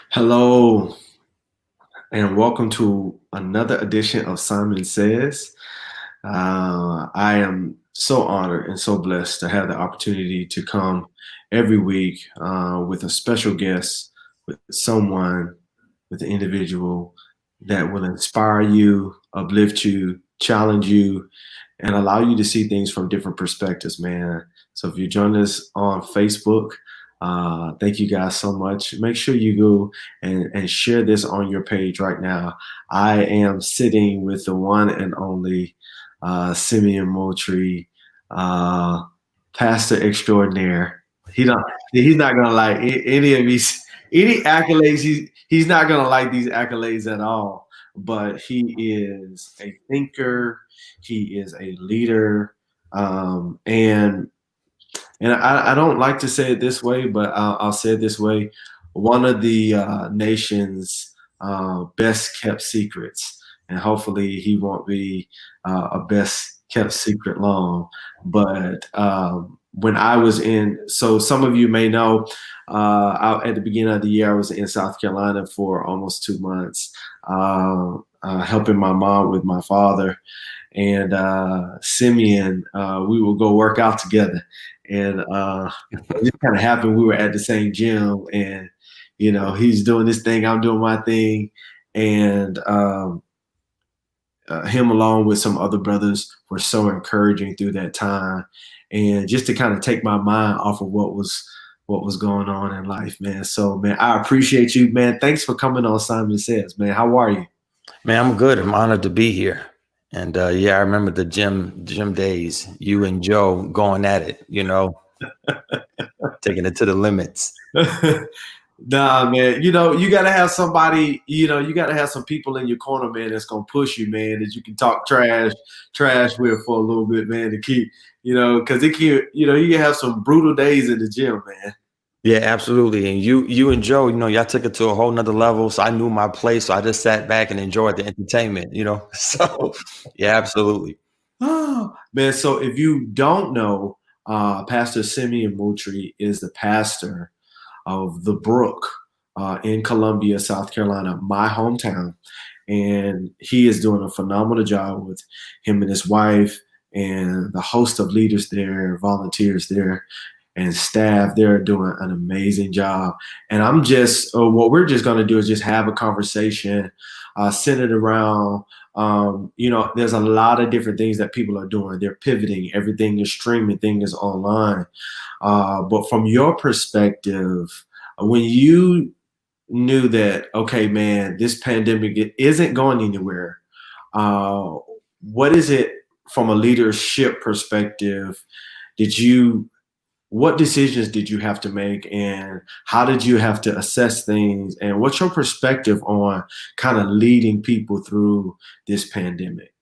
Hello, and welcome to another edition of Simon Says. I am so honored and so blessed to have the opportunity to come every week with a special guest, with someone, with an individual that will inspire you, uplift you, challenge you, and allow you to see things from different perspectives, man. So if you join us on Facebook, thank you guys so much. Make sure you go and share this on your page right now. I am sitting with the one and only Simeon Moultrie, pastor extraordinaire. He don't. He's not gonna like any of these any accolades. He's not gonna like these accolades at all. But he is a thinker. He is a leader, and I don't like to say it this way, but I'll say it this way. One of the nation's best kept secrets, and hopefully he won't be a best kept secret long. But when I was so some of you may know, at the beginning of the year, I was in South Carolina for almost 2 months, helping my mom with my father. And Simeon, we would go work out together. And it just kind of happened. We were at the same gym, and he's doing this thing, I'm doing my thing, and him along with some other brothers were so encouraging through that time, and just to kind of take my mind off of what was going on in life, man. So, man, I appreciate you, man. Thanks for coming on Simon Says, man. How are you? Man, I'm good. I'm honored to be here. And yeah, I remember the gym days, you and Joe going at it, taking it to the limits. Nah, man. You gotta have somebody. You gotta have some people in your corner, man. That's gonna push you, man. That you can talk trash with for a little bit, man. To keep, because it can. You can have some brutal days in the gym, man. Yeah, absolutely. And you and Joe, y'all took it to a whole nother level. So I knew my place. So I just sat back and enjoyed the entertainment, So yeah, absolutely. Oh, man. So if you don't know, Pastor Simeon Moultrie is the pastor of the Brook in Columbia, South Carolina, my hometown. And he is doing a phenomenal job with him and his wife and the host of leaders there, volunteers there, and staff. They're doing an amazing job. And what we're just going to do is just have a conversation centered around, there's a lot of different things that people are doing. They're pivoting. Everything is streaming. Thing is online. But from your perspective, when you knew that, okay, man, this pandemic it isn't going anywhere, what is it from a leadership perspective? What decisions did you have to make, and how did you have to assess things? And what's your perspective on kind of leading people through this pandemic?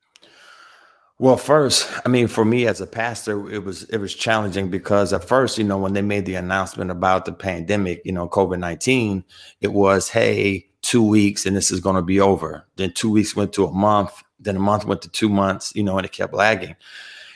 Well, first, I mean, for me as a pastor, it was challenging because at first, when they made the announcement about the pandemic, COVID-19, it was, hey, 2 weeks and this is going to be over. Then 2 weeks went to a month, then a month went to 2 months, and it kept lagging.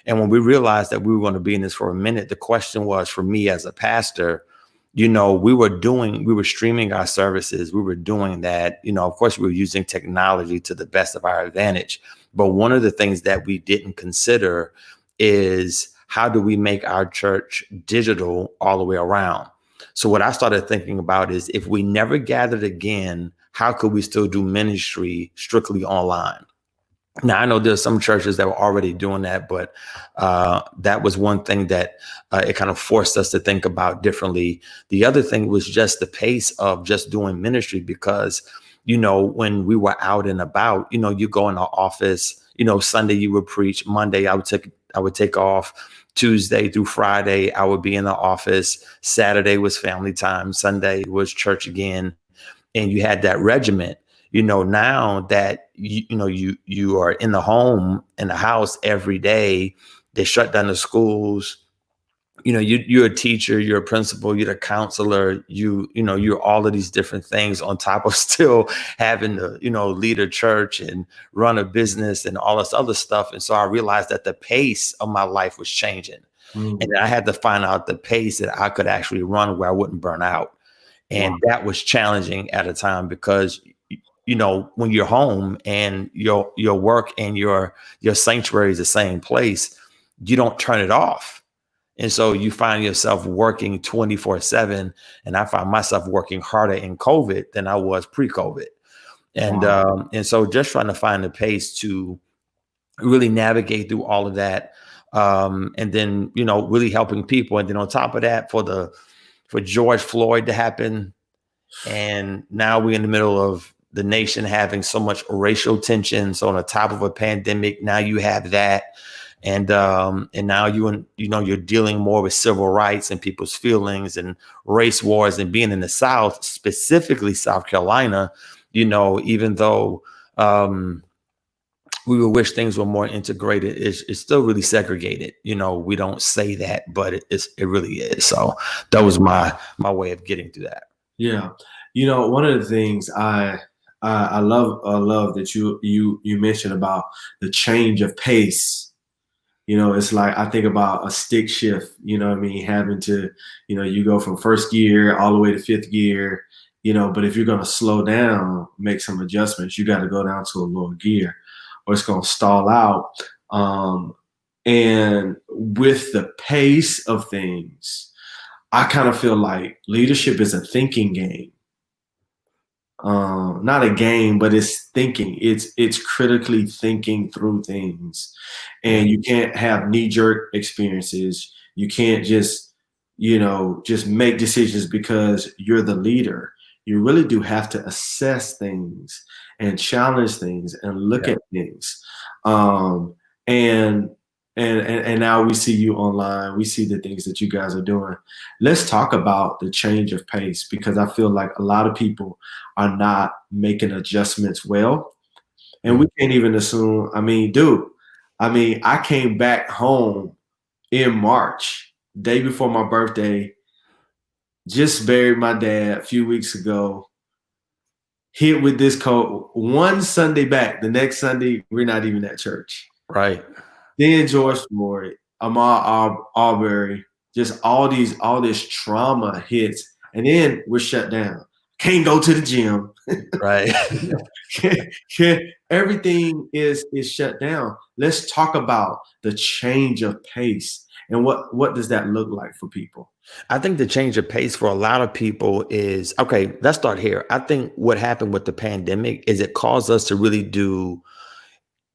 And when we realized that we were going to be in this for a minute, the question was for me as a pastor, we were streaming our services. We were doing that. Of course, we were using technology to the best of our advantage. But one of the things that we didn't consider is how do we make our church digital all the way around? So what I started thinking about is if we never gathered again, how could we still do ministry strictly online? Now, I know there's some churches that were already doing that, but that was one thing that it kind of forced us to think about differently. The other thing was just the pace of just doing ministry because, when we were out and about, you go in the office, Sunday you would preach, Monday I would take off, Tuesday through Friday I would be in the office, Saturday was family time, Sunday was church again, and you had that regiment. Now that you are in the home, in the house every day, they shut down the schools. you're a teacher, you're a principal, you're a counselor, you're all of these different things on top of still having to, lead a church and run a business and all this other stuff. And so I realized that the pace of my life was changing. And Mm. I had to find out the pace that I could actually run where I wouldn't burn out. Wow. And that was challenging at a time because when you're home and your work and your sanctuary is the same place, you don't turn it off. And so you find yourself working 24/7. And I found myself working harder in COVID than I was pre-COVID. Wow. And so just trying to find a pace to really navigate through all of that. And then, really helping people. And then on top of that, for George Floyd to happen. And now we're in the middle of the nation having so much racial tension. So on the top of a pandemic, now you have that. And now you're dealing more with civil rights and people's feelings and race wars, and being in the South, specifically South Carolina, even though we would wish things were more integrated, it's still really segregated. We don't say that, but it really is. So that was my way of getting through that. Yeah. One of the things I love that you mentioned about the change of pace. It's like I think about a stick shift, what I mean, having to, you go from first gear all the way to fifth gear, but if you're going to slow down, make some adjustments, you got to go down to a lower gear or it's going to stall out. And with the pace of things, I kind of feel like leadership is a thinking game. Not a game, but it's thinking. It's critically thinking through things, and you can't have knee-jerk experiences. You can't just make decisions because you're the leader. You really do have to assess things and challenge things and look Yeah. at things. And now we see you online. We see the things that you guys are doing. Let's talk about the change of pace, because I feel like a lot of people are not making adjustments well. And we can't even assume, I came back home in March, day before my birthday, just buried my dad a few weeks ago, hit with this cold, one Sunday back, the next Sunday, we're not even at church. Right. Then George Floyd, Ahmaud Arbery, just all this trauma hits, and then we're shut down. Can't go to the gym. Right. Everything is shut down. Let's talk about the change of pace and what does that look like for people? I think the change of pace for a lot of people is, okay, let's start here. I think what happened with the pandemic is it caused us to really do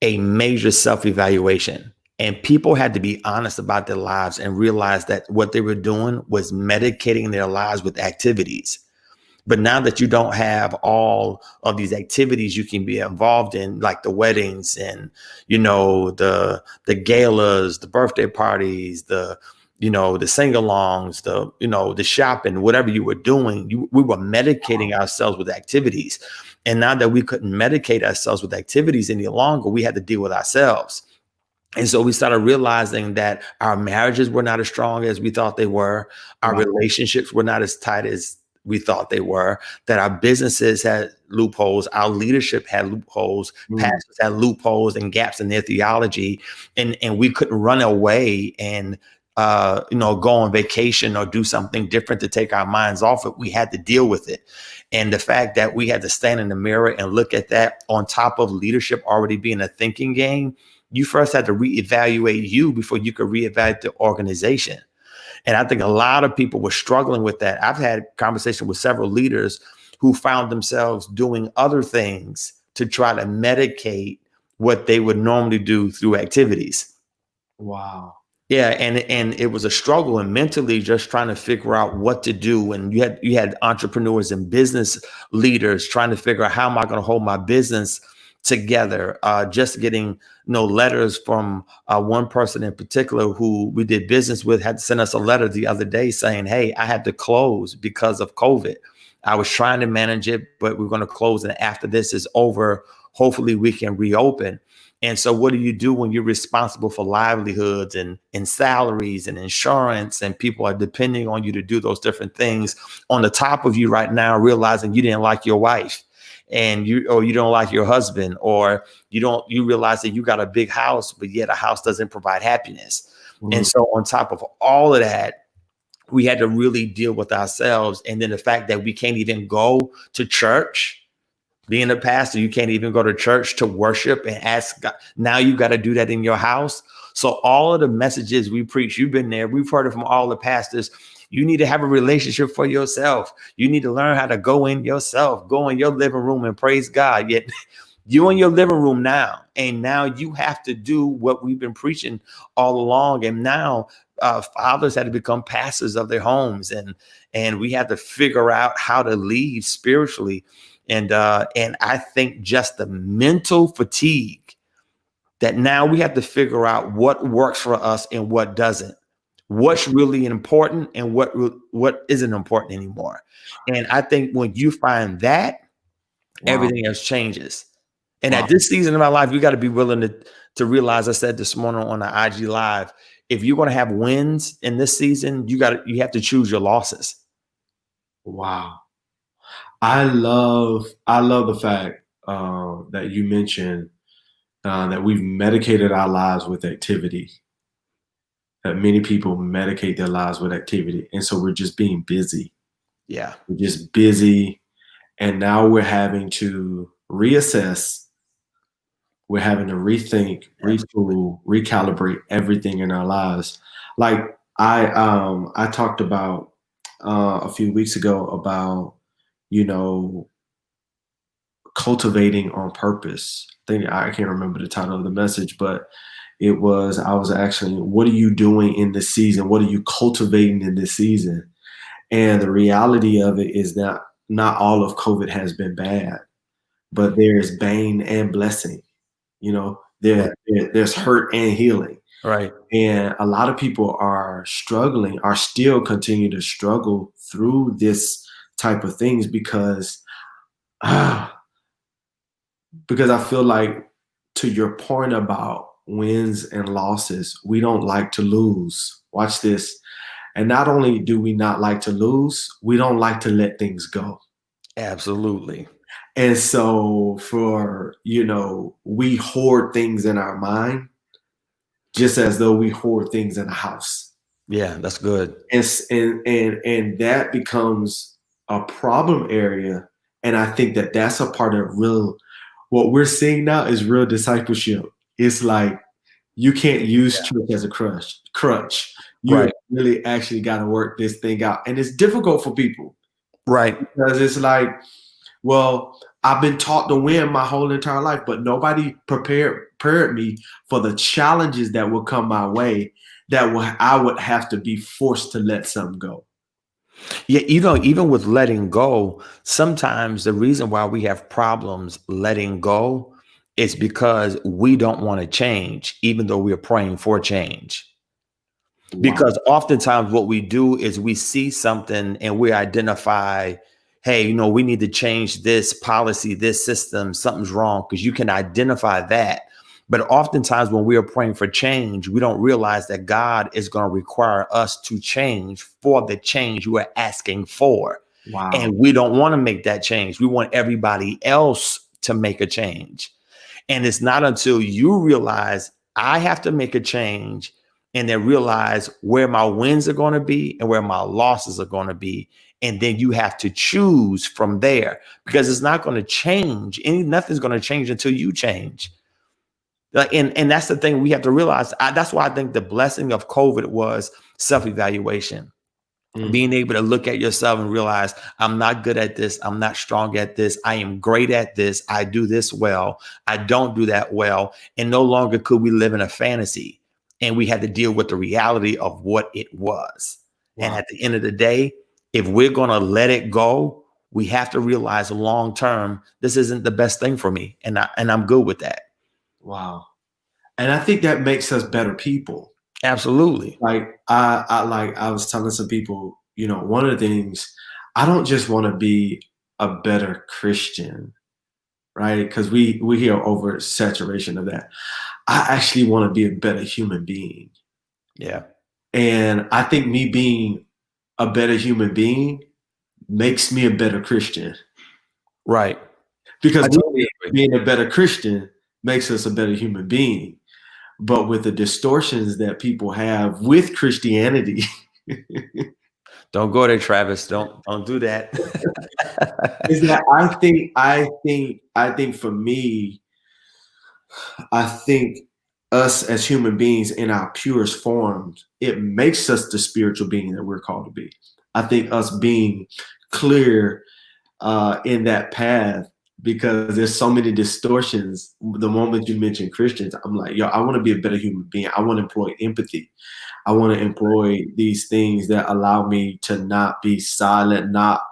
a major self-evaluation, and people had to be honest about their lives and realize that what they were doing was medicating their lives with activities. But now that you don't have all of these activities you can be involved in, like the weddings and, the galas, the birthday parties, the sing-alongs, the shopping, whatever you were doing, we were medicating ourselves with activities. And now that we couldn't medicate ourselves with activities any longer, we had to deal with ourselves. And so we started realizing that our marriages were not as strong as we thought they were. Our Right. relationships were not as tight as we thought they were, that our businesses had loopholes, our leadership had loopholes, pastors had loopholes and gaps in their theology. And we couldn't run away and go on vacation or do something different to take our minds off it. We had to deal with it. And the fact that we had to stand in the mirror and look at that, on top of leadership already being a thinking game, you first had to reevaluate you before you could reevaluate the organization. And I think a lot of people were struggling with that. I've had conversations with several leaders who found themselves doing other things to try to medicate what they would normally do through activities. Wow. Yeah, and it was a struggle, and mentally just trying to figure out what to do. And you had entrepreneurs and business leaders trying to figure out, how am I going to hold my business together? Just getting letters from one person in particular who we did business with had to send us a letter the other day saying, "Hey, I had to close because of COVID. I was trying to manage it, but we're going to close, and after this is over, hopefully we can reopen." And so what do you do when you're responsible for livelihoods and salaries and insurance, and people are depending on you to do those different things on the top of you right now, realizing you didn't like your wife, and you don't like your husband, or you realize that you got a big house, but yet a house doesn't provide happiness. And so on top of all of that, we had to really deal with ourselves. And then the fact that we can't even go to church. Being a pastor, you can't even go to church to worship and ask God. Now you got to do that in your house. So all of the messages we preach, you've been there. We've heard it from all the pastors. You need to have a relationship for yourself. You need to learn how to go in yourself, go in your living room and praise God. Yet you in your living room now, and now you have to do what we've been preaching all along. And now fathers had to become pastors of their homes, and we had to figure out how to lead spiritually. And I think just the mental fatigue that now we have to figure out what works for us and what doesn't, what's really important and what isn't important anymore. And I think when you find that, everything else changes. And at this season of our life, we got to be willing to realize, I said this morning on the IG Live, if you're going to have wins in this season, you have to choose your losses. Wow. I love the fact that you mentioned that we've medicated our lives with activity. That many people medicate their lives with activity, and so we're just being busy. Yeah, we're just busy, and now we're having to reassess. We're having to rethink, retool, recalibrate everything in our lives. Like I talked about a few weeks ago about, cultivating on purpose. I can't remember the title of the message, but I was actually, what are you doing in this season? What are you cultivating in this season? And the reality of it is that not all of COVID has been bad, but there's bane and blessing. There's hurt and healing. right. And a lot of people are still continue to struggle through this type of things because I feel like, to your point about wins and losses, we don't like to lose. Watch this. And not only do we not like to lose, we don't like to let things go. Absolutely. And so we hoard things in our mind just as though we hoard things in a house. Yeah, that's good. And that becomes a problem area. And I think that that's a part of what we're seeing now is real discipleship. It's like, you can't use church as a crutch. You really actually got to work this thing out. And it's difficult for people. Right. Because it's like, well, I've been taught to win my whole entire life, but nobody prepared me for the challenges that will come my way, I would have to be forced to let something go. Yeah, even with letting go, sometimes the reason why we have problems letting go is because we don't want to change, even though we're praying for change. Wow. Because oftentimes what we do is we see something and we identify, hey, we need to change this policy, this system, something's wrong, because you can identify that. But oftentimes when we are praying for change, we don't realize that God is going to require us to change for the change you are asking for. Wow. And we don't want to make that change. We want everybody else to make a change. And it's not until you realize I have to make a change and then realize where my wins are going to be and where my losses are going to be. And then you have to choose from there, because it's not going to change. Nothing's going to change until you change. And that's the thing we have to realize. That's why I think the blessing of COVID was self-evaluation. Being able to look at yourself and realize, I'm not good at this. I'm not strong at this. I am great at this. I do this well. I don't do that well. And no longer could we live in a fantasy. And we had to deal with the reality of what it was. Wow. And at the end of the day, if we're going to let it go, we have to realize long term, this isn't the best thing for me. And I'm good with that. Wow. And I think that makes us better people. Absolutely. Like I was telling some people, one of the things, I don't just want to be a better Christian. right? Because we hear oversaturation of that. I actually want to be a better human being. Yeah. And I think me being a better human being makes me a better Christian. Right. Because I totally agree. being a better Christian makes us a better human being. But with the distortions that people have with Christianity, Don't go there, Travis. Don't do that. is that I think for me, I think us as human beings in our purest forms, it makes us the spiritual being that we're called to be. I think us being clear in that path, because there's so many distortions. The moment you mention Christians, I'm like, yo, I want to be a better human being. I want to employ empathy. I want to employ these things that allow me to not be silent, not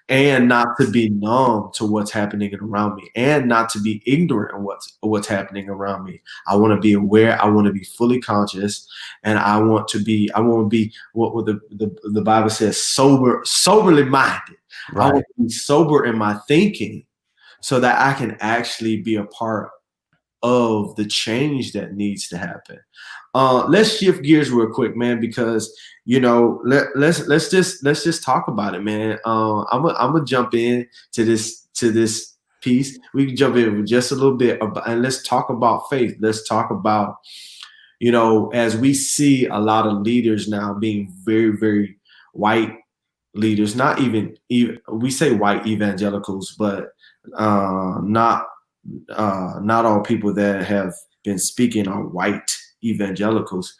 to be numb to what's happening around me, and not to be ignorant of what's happening around me. I want to be aware. I want to be fully conscious, and I want to be what the Bible says, soberly minded. I Right. want to be sober in my thinking so that I can actually be a part of the change that needs to happen. Let's shift gears real quick, man, because let's just talk about it, man. I'm gonna jump in to this piece. We can jump in with just a little bit and let's talk about faith. Let's talk about, as we see a lot of leaders now being very, very white leaders, not even we say white evangelicals, but not all people that have been speaking are white evangelicals.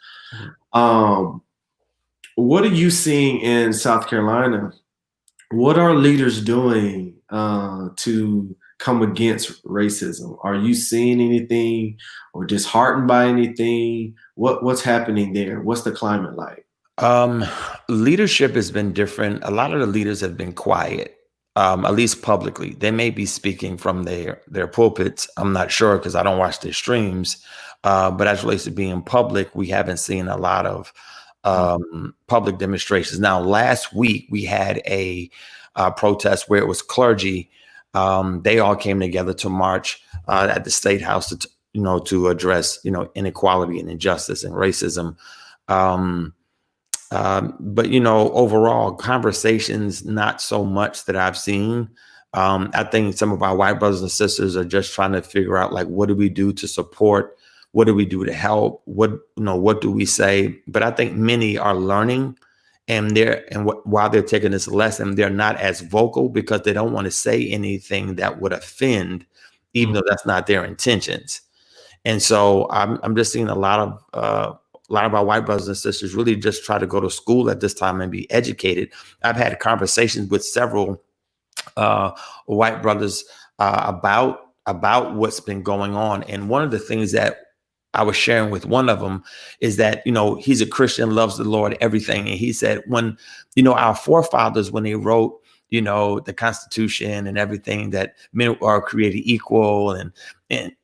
Mhm. What are you seeing in South Carolina? What are leaders doing to come against racism? Are you seeing anything or disheartened by anything? What's happening there? What's the climate like? Um, Leadership has been different. A lot of the leaders have been quiet, at least publicly. They may be speaking from their pulpits. I'm not sure because I don't watch their streams. But as relates to being public, we haven't seen a lot of public demonstrations. Now, last week we had a protest where it was clergy. They all came together to march at the state house to address inequality and injustice and racism. Um, but overall conversations, not so much that I've seen. I think some of our white brothers and sisters are just trying to figure out, like, what do we do to support? What do we do to help? What do we say? But I think many are learning, and while they're taking this lesson, they're not as vocal because they don't want to say anything that would offend, even though that's not their intentions. And so I'm just seeing a lot of our white brothers and sisters really just try to go to school at this time and be educated. I've had conversations with several white brothers about what's been going on. And one of the things that I was sharing with one of them is that, he's a Christian, loves the Lord, everything. And he said, when, our forefathers, when they wrote, the Constitution and everything, that men are created equal, and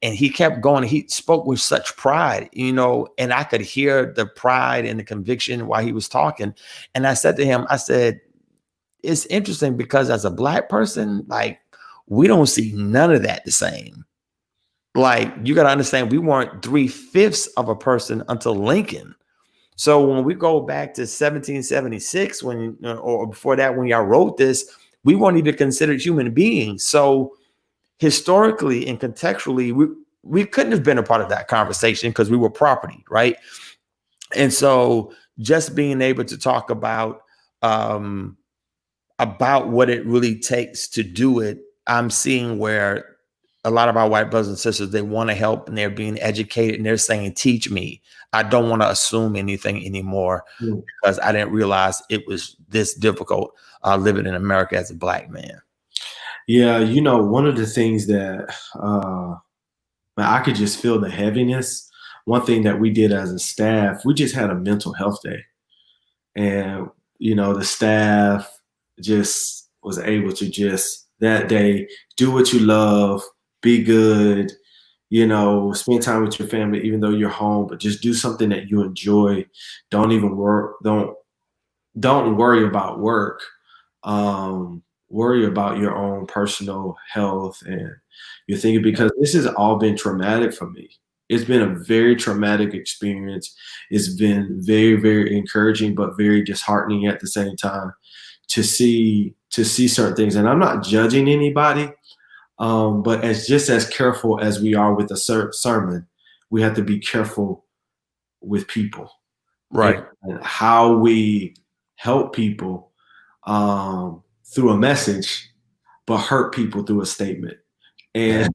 he kept going. He spoke with such pride, and I could hear the pride and the conviction while he was talking. And I said to him, I said, it's interesting because as a Black person, like, we don't see none of that the same. Like, you got to understand, we weren't 3/5 of a person until Lincoln. So when we go back to 1776, or before that, when y'all wrote this, we weren't even considered human beings. So historically and contextually, we couldn't have been a part of that conversation because we were property, right? And so just being able to talk about what it really takes to do it, I'm seeing where a lot of our white brothers and sisters, they want to help, and they're being educated, and they're saying, teach me. I don't want to assume anything anymore because I didn't realize it was this difficult living in America as a Black man. Yeah, one of the things that I could just feel the heaviness. One thing that we did as a staff, we just had a mental health day. And, the staff just was able to just that day do what you love, be good, spend time with your family, even though you're home, but just do something that you enjoy. Don't even work. Don't worry about work. worry about your own personal health and you're thinking, because this has all been traumatic for me. It's been a very traumatic experience. It's been very, very encouraging, but very disheartening at the same time to see certain things. And I'm not judging anybody, but as just as careful as we are with a sermon, we have to be careful with people and, Right. and how we help people through a message, but hurt people through a statement. Yeah.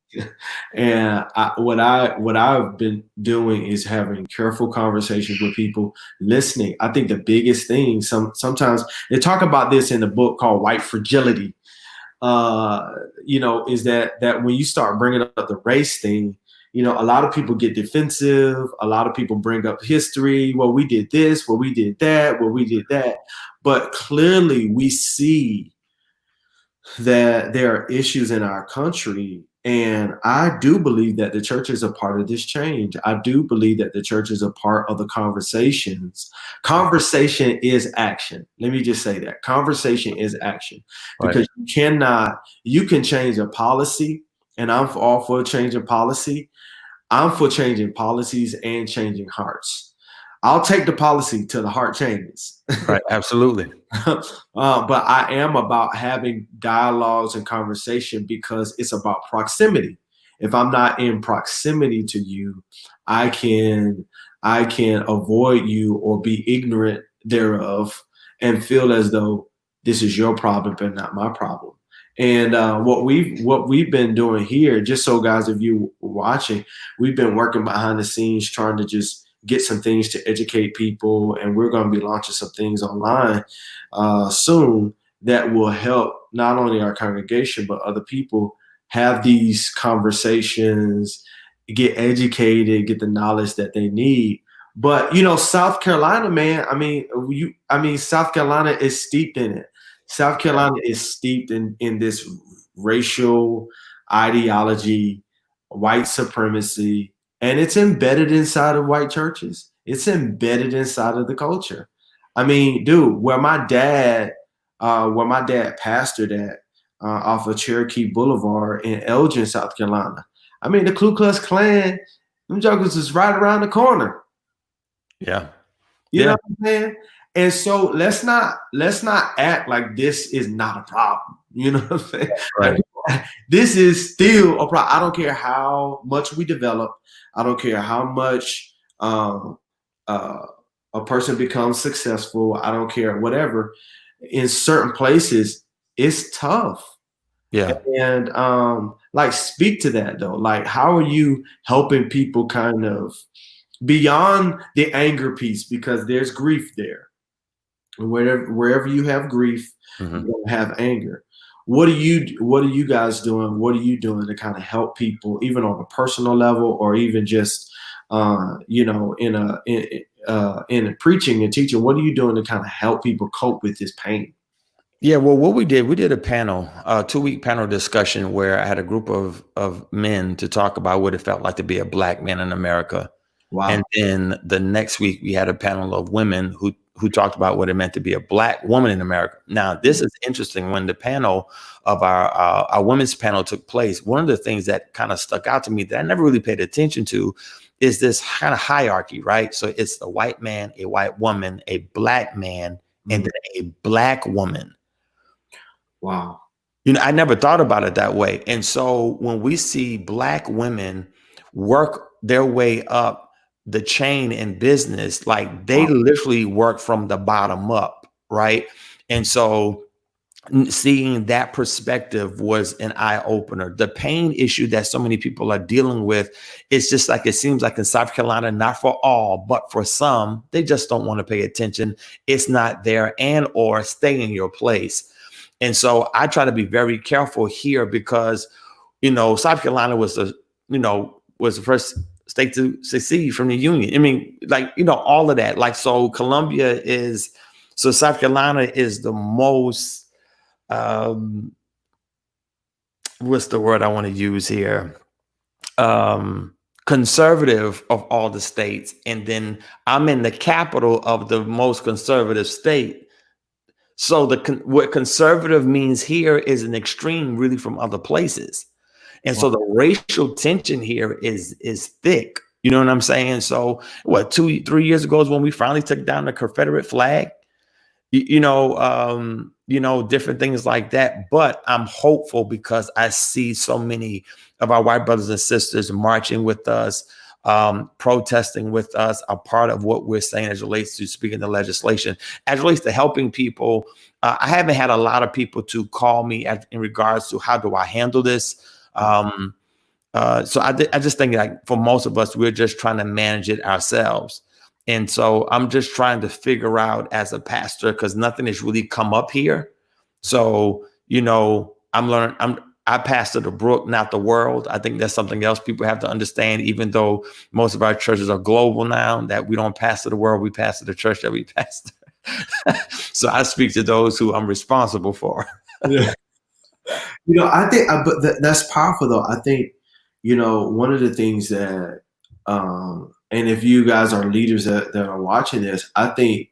And what I've been doing is having careful conversations with people, listening. I think the biggest thing, sometimes they talk about this in a book called White Fragility. Is that when you start bringing up the race thing, a lot of people get defensive. A lot of people bring up history. Well, we did this. Well, we did that. Well, we did that. But clearly, we see that there are issues in our country. And I do believe that the church is a part of this change. I do believe that the church is a part of the conversations. Conversation is action. Let me just say that. Conversation is action. Right. Because you can change a policy, and I'm all for changing policy. I'm for changing policies and changing hearts. I'll take the policy till the heart changes. Right. Absolutely. But I am about having dialogues and conversation because it's about proximity. If I'm not in proximity to you, I can avoid you or be ignorant thereof and feel as though this is your problem but not my problem. And what we've been doing here, just so guys, if you watching, we've been working behind the scenes trying to just get some things to educate people, and we're going to be launching some things online soon that will help not only our congregation but other people have these conversations, get educated, get the knowledge that they need. But South Carolina, man, South Carolina is steeped in it. South Carolina is steeped in this racial ideology, white supremacy, and it's embedded inside of white churches. It's embedded inside of the culture. I mean, dude, where my dad pastored at off of Cherokee Boulevard in Elgin, South Carolina. I mean, the Ku Klux Klan, them jokers is right around the corner. Yeah. You know what I'm saying? And so let's not act like this is not a problem. You know what I'm saying? Right. Like, this is still a problem. I don't care how much we develop. I don't care how much a person becomes successful. I don't care, whatever. In certain places, it's tough. Yeah. And like, speak to that though. Like, how are you helping people kind of beyond the anger piece, because there's grief there. And wherever you have grief, Mm-hmm. you're gonna have anger. What are you guys doing? What are you doing to kind of help people, even on a personal level, or even just in a preaching and teaching? What are you doing to kind of help people cope with this pain? Yeah, well, what we did a panel, a 2-week panel discussion where I had a group of men to talk about what it felt like to be a Black man in America. Wow. And then the next week we had a panel of women who talked about what it meant to be a Black woman in America. Now, this is interesting. When the panel of our women's panel took place, one of the things that kind of stuck out to me that I never really paid attention to is this kind of hierarchy, right? So it's a white man, a white woman, a Black man, and then a Black woman. Wow. I never thought about it that way. And so when we see Black women work their way up the chain in business, like they literally work from the bottom up, right? And so seeing that perspective was an eye opener. The pain issue that so many people are dealing with, it's just like, it seems like in South Carolina, not for all, but for some, they just don't want to pay attention. It's not there, and or stay in your place. And so I try to be very careful here because, South Carolina was the first state to secede from the Union. I mean, like, all of that. Like, so South Carolina is the most, what's the word I want to use here? Conservative of all the states. And then I'm in the capital of the most conservative state. So what conservative means here is an extreme really from other places. And Wow. so the racial tension here is thick. You know what I'm saying? So what, 2, 3 years ago is when we finally took down the Confederate flag. Different things like that. But I'm hopeful because I see so many of our white brothers and sisters marching with us, protesting with us, a part of what we're saying as relates to speaking the legislation, as relates to helping people. I haven't had a lot of people to call me in regards to how do I handle this. So I just think like for most of us, we're just trying to manage it ourselves. And so I'm just trying to figure out as a pastor, because nothing has really come up here. So, I pastor the brook, not the world. I think that's something else people have to understand, even though most of our churches are global now, that we don't pastor the world, we pastor the church that we pastor. So I speak to those who I'm responsible for. Yeah. I think, but that's powerful though. I think, one of the things that, and if you guys are leaders that are watching this, I think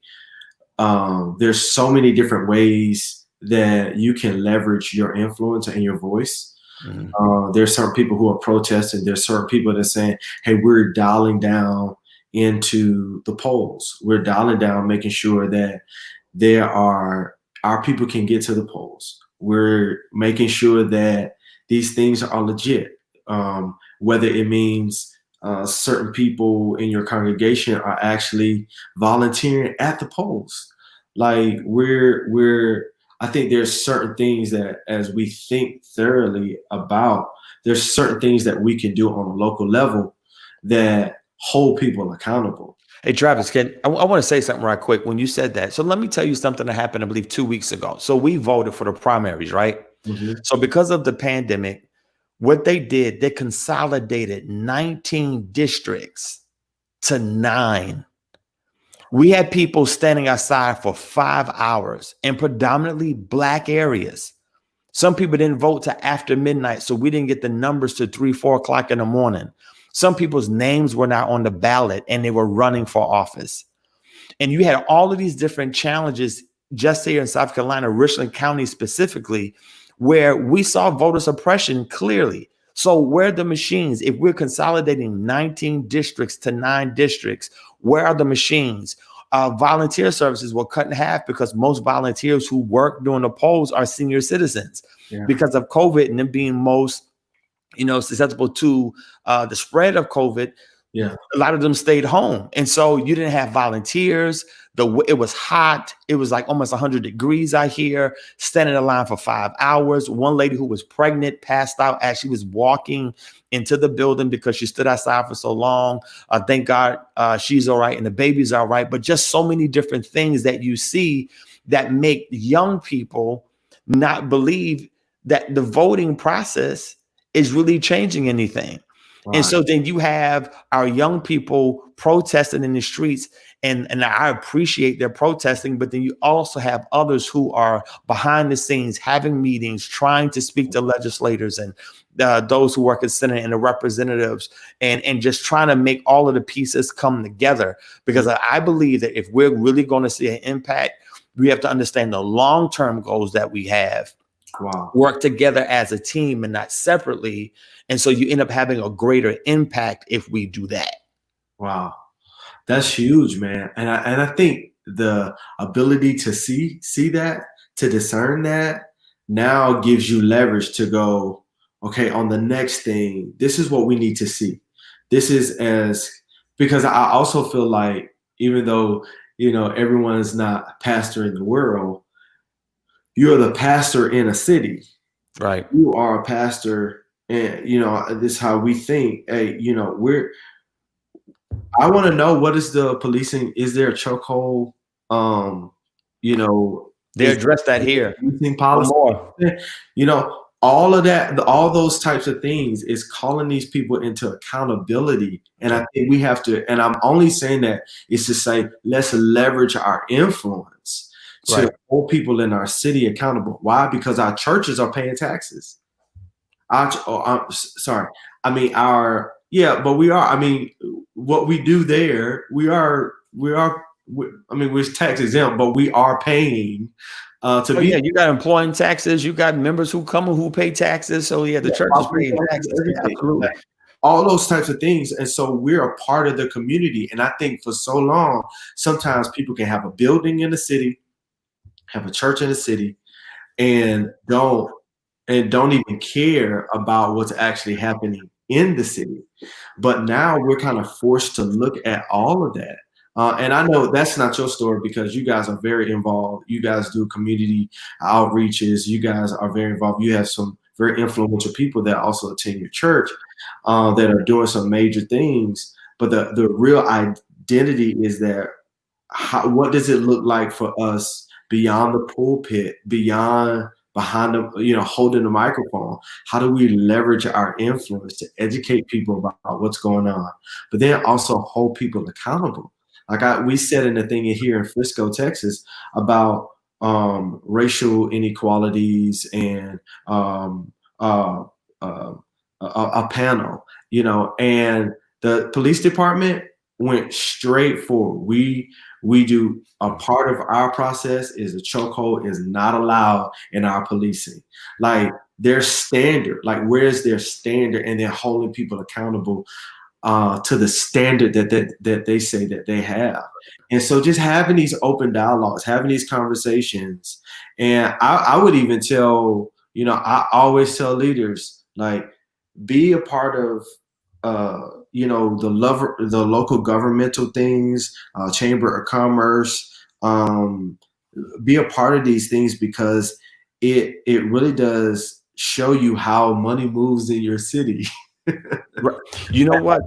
there's so many different ways that you can leverage your influence and your voice. There's certain people who are protesting. There's certain people that are saying, hey, we're dialing down into the polls. We're dialing down, making sure that our people can get to the polls. We're making sure that these things are legit. Whether it means certain people in your congregation are actually volunteering at the polls. Like I think there's certain things that as we think thoroughly about, there's certain things that we can do on a local level that hold people accountable. Hey, Travis, I want to say something right quick when you said that. So let me tell you something that happened, I believe, 2 weeks ago. So we voted for the primaries, right? Mhm. So because of the pandemic, what they did, they consolidated 19 districts to 9. We had people standing outside for 5 hours in predominantly Black areas. Some people didn't vote till after midnight, so we didn't get the numbers to 3, 4 o'clock in the morning. Some people's names were not on the ballot and they were running for office. And you had all of these different challenges just here in South Carolina, Richland County specifically, where we saw voter suppression clearly. So where are the machines? If we're consolidating 19 districts to 9 districts, where are the machines? Volunteer services were cut in half because most volunteers who work during the polls are senior citizens. Yeah. Because of COVID and them being most, susceptible to the spread of COVID. Yeah. A lot of them stayed home. And so you didn't have volunteers. It was hot. It was like almost 100 degrees out here, standing in line for 5 hours. One lady who was pregnant passed out as she was walking into the building because she stood outside for so long. Thank God she's all right and the baby's all right. But just so many different things that you see that make young people not believe that the voting process is really changing anything. And so then you have our young people protesting in the streets, and I appreciate their protesting, but then you also have others who are behind the scenes having meetings, trying to speak to legislators and those who work in Senate and the representatives, and just trying to make all of the pieces come together. Because I believe that if we're really going to see an impact, we have to understand the long-term goals that we have. Wow. Work together as a team and not separately. And so you end up having a greater impact if we do that. Wow. That's huge, man. And I think the ability to see that, to discern that, now gives you leverage to go, okay, on the next thing, this is what we need to see. This is because I also feel like even though, everyone's not pastoring the world, you're the pastor in a city. Right. You are a pastor, and this is how we think. Hey, I want to know, what is the policing? Is there a chokehold? They address that here. Policing policy. All of that, all those types of things is calling these people into accountability. And I think we have to, and I'm only saying that is to say, let's leverage our influence to hold people in our city accountable. Why? Because our churches are paying taxes. I'm sorry. I mean, but we are. I mean, what we do there, we're tax exempt, but we are paying To Oh be yeah, you got employing taxes, you got members who come and who pay taxes. So yeah, the yeah, church is property paying taxes, taxes. Yeah, everything, like, absolutely. all those types of things. And so we're a part of the community. And I think for so long, sometimes people can have a building in the city, have a church in the city, and don't even care about what's actually happening in the city. But now we're kind of forced to look at all of that. And I know that's not your story because you guys are very involved. You guys do community outreaches. You guys are very involved. You have some very influential people that also attend your church that are doing some major things. But the real identity is that what does it look like for us beyond the pulpit, beyond behind the, holding the microphone? How do we leverage our influence to educate people about what's going on, but then also hold people accountable? Like we said in the thing here in Frisco, Texas, about racial inequalities and uh, uh, a panel, and the police department went straight forward. We do a part of our process is a chokehold is not allowed in our policing. Like their standard, like where's their standard, and then holding people accountable to the standard that they say that they have. And so just having these open dialogues, having these conversations, and I would even tell, I always tell leaders, like, be a part of the local governmental things, chamber of commerce, be a part of these things because it really does show you how money moves in your city. Right. You know what?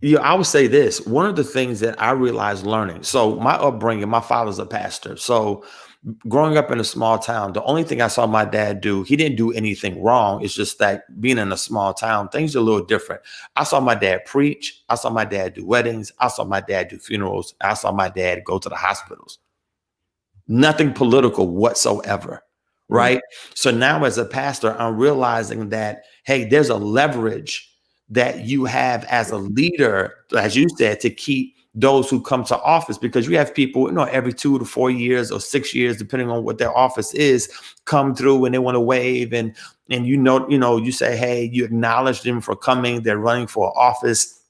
Yeah, I would say this. One of the things that I realized learning. So my upbringing, my father's a pastor. So growing up in a small town, the only thing I saw my dad do, he didn't do anything wrong. It's just that being in a small town, things are a little different. I saw my dad preach. I saw my dad do weddings. I saw my dad do funerals. I saw my dad go to the hospitals. Nothing political whatsoever. Right. So now as a pastor, I'm realizing that, hey, there's a leverage that you have as a leader, as you said, to keep those who come to office, because you have people, every 2 to 4 years or 6 years, depending on what their office is, come through and they want to wave and you say, hey, you acknowledge them for coming. They're running for office,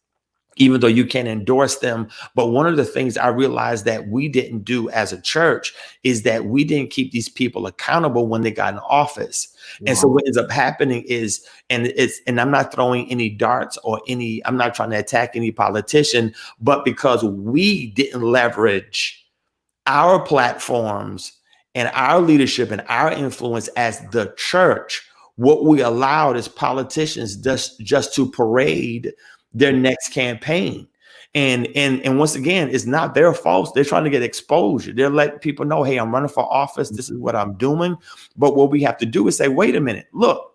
even though you can't endorse them. But one of the things I realized that we didn't do as a church is that we didn't keep these people accountable when they got in office. Wow. And so what ends up happening is, and I'm not throwing any darts or I'm not trying to attack any politician, but because we didn't leverage our platforms and our leadership and our influence as the church, what we allowed is politicians just to parade their next campaign. And once again, it's not their fault. They're trying to get exposure. They're letting people know, hey, I'm running for office. This is what I'm doing. But what we have to do is say, wait a minute, look,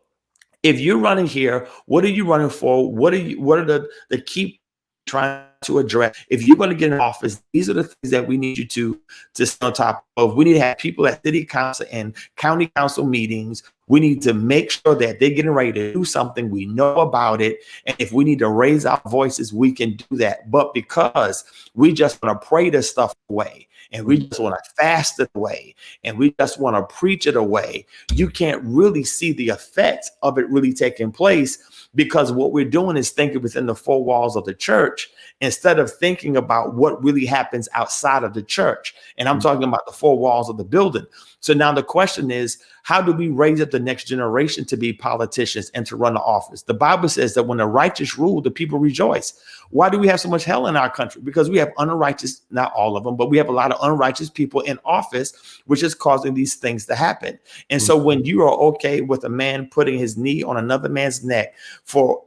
if you're running here, what are you running for? What are the key trying to address? If you're going to get in office, these are the things that we need you to stay on top of. We need to have people at city council and county council meetings. We need to make sure that they're getting ready to do something. We know about it. And if we need to raise our voices, we can do that. But because we just want to pray this stuff away, and we just want to fast it away, and we just want to preach it away, you can't really see the effects of it really taking place, because what we're doing is thinking within the four walls of the church instead of thinking about what really happens outside of the church. And I'm talking about the four walls of the building. So now the question is, how do we raise up the next generation to be politicians and to run the office? The Bible says that when the righteous rule, the people rejoice. Why do we have so much hell in our country? Because we have unrighteous, not all of them, but we have a lot of unrighteous people in office, which is causing these things to happen. And so when you are okay with a man putting his knee on another man's neck for